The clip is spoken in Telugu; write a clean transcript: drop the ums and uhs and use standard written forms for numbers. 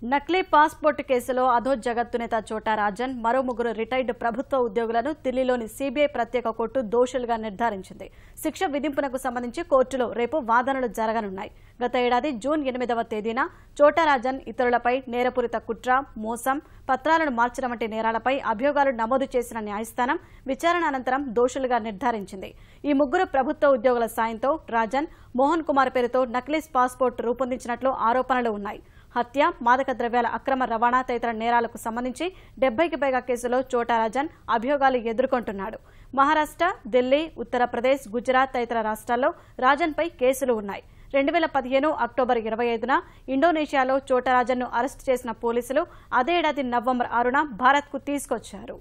నకిలీ పాస్పోర్ట్ కేసులో అధో జగత్తు నేత చోటా రాజన్ మరో ముగ్గురు రిటైర్డ్ ప్రభుత్వ ఉద్యోగులను ఢిల్లీలోని సీబీఐ ప్రత్యేక కోర్టు దోషులుగా నిర్ధారించింది. శిక్ష విధింపునకు సంబంధించి కోర్టులో రేపు వాదనలు జరగనున్నాయి. గత ఏడాది జూన్ 8వ తేదీన చోటా రాజన్ ఇతరులపై నేరపూరిత కుట్ర, మోసం, పత్రాలను మార్చడం వంటి నేరాలపై అభియోగాలు నమోదు చేసిన న్యాయస్థానం విచారణ అనంతరం దోషులుగా నిర్ధారించింది. ఈ ముగ్గురు ప్రభుత్వ ఉద్యోగుల సాయంతో రాజన్, మోహన్ కుమార్ పేరుతో నకిలీ పాస్పోర్ట్ రూపొందించినట్లు ఆరోపణలు ఉన్నాయి. హత్య, మాదక ద్రవ్యాల అక్రమ రవాణా తదితర నేరాలకు సంబంధించి 70కి పైగా కేసులో చోటా రాజన్ అభియోగాలు ఎదుర్కొంటున్నాడు. మహారాష్ట్ర, ఢిల్లీ, ఉత్తరప్రదేశ్, గుజరాత్ తదితర రాష్ట్రాల్లో రాజన్పై కేసులు ఉన్నాయి. 2015 అక్టోబర్ 25న ఇండోనేషియాలో చోటా రాజన్ను అరెస్టు చేసిన పోలీసులు అదే ఏడాది నవంబర్ 6న భారత్కు తీసుకొచ్చారు.